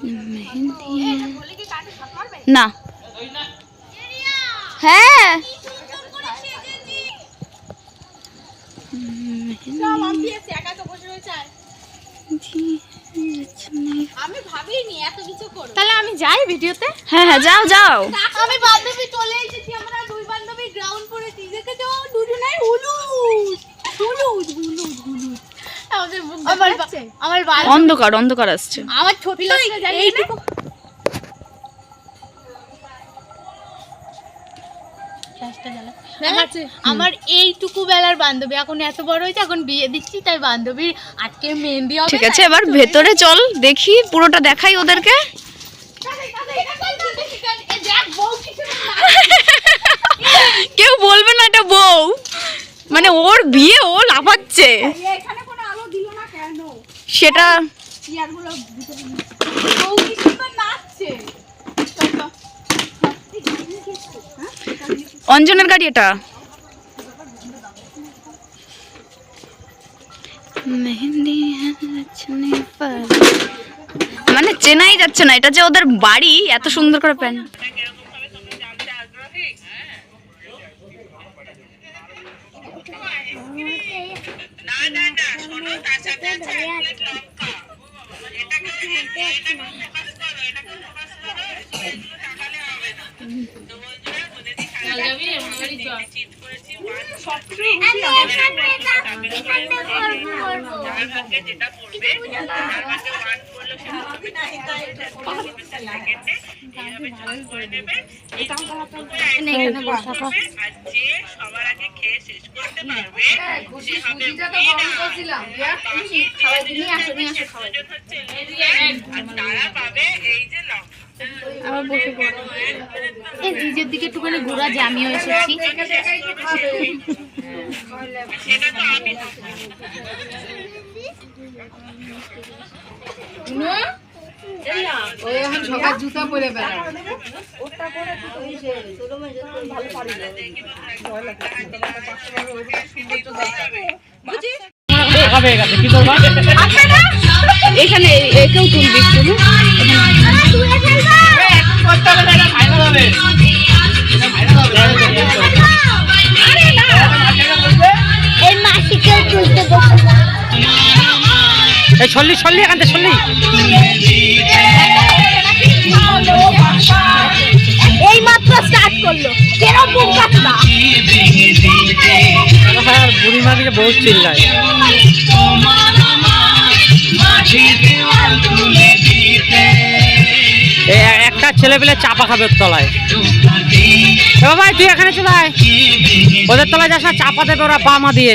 মেহেন্দি না, হ্যাঁ আমি ভাবিনি এত কিছু করব। তাহলে আমি যাই ভিডিওতে। হ্যাঁ হ্যাঁ যাও যাও। আমি বান্ধবী চলে এসেছি, আমরা দুই বান্ধবী গ্রাউন্ড পড়েছি, দেখে তো দুজনেই হলুদ হলুদ হলুদ হলুদ। আমাদের মুখ দেখাচ্ছে, আমার অন্ধকার অন্ধকার আসছে। আমার ছোট লাগছে জানি এইটুকু। আমার এইটুকু বেলার বান্ধবী এখন এত বড় হয়েছে, এখন বিয়ে দিচ্ছি, তাই বান্ধবীর আজকে মেহেন্দি হবে। ঠিক আছে, এবার ভেতরে চল, দেখি পুরোটা দেখাই ওদেরকে। কেউ বলবে না এটা বউ, মানে ওর বিয়ে, ও লাফাচ্ছে। সেটা অঞ্জনের গাড়ি এটা। মেহেন্দি মানে চেনাই যাচ্ছে না, এটা যে ওদের বাড়ি, এত সুন্দর করে প্যান। নিজের দিকে একটুখানি ঘোরা যে আমিও এসেছি। এখন সবার জুতা পরে বেড়ায়। এখানে একেও তুলবি একটু। ছল্লি ছল্লি এখান থেকে ছল্লি এই মাত্র স্টার্ট করলো, কেরম মুখ কাটলা। বুড়িমা দিকে বহুত চিল্লায়। একটা ছেলে পেলে চাপা খাবে তলায়। ভাই তুই এখানে চলে আয়, ওদের তলায় যাস না, চাপা দেবে ওরা বামা দিয়ে।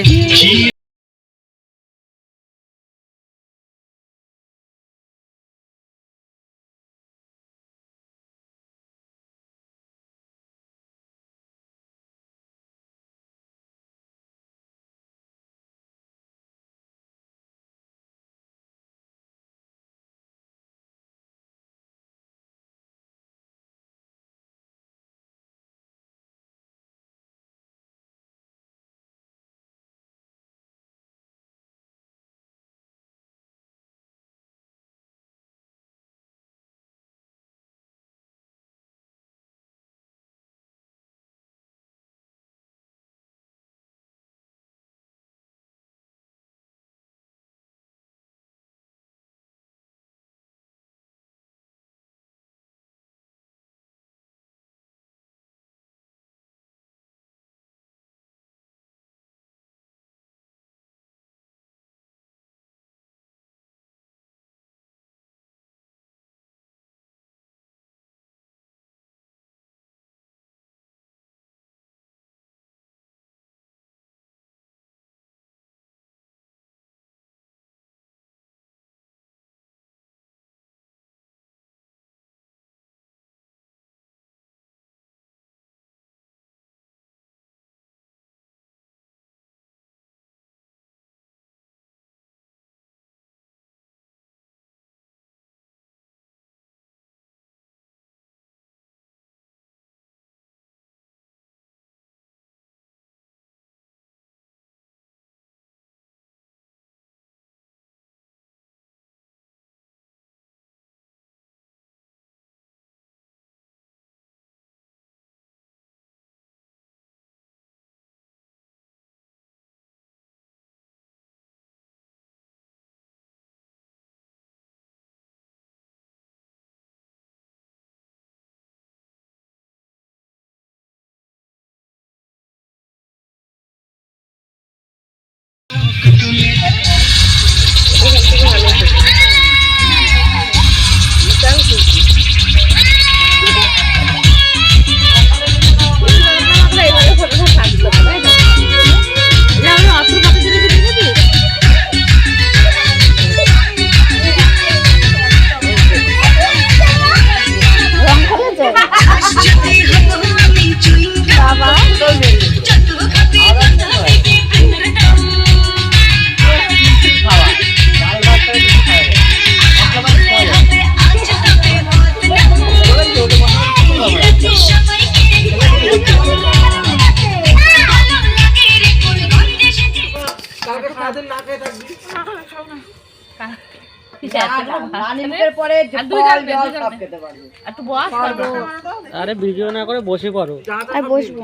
কালকে সারাদিন না খেয়ে থাকবি। আরে ভিডিও না করে বসে পড়ো। আর বসবো।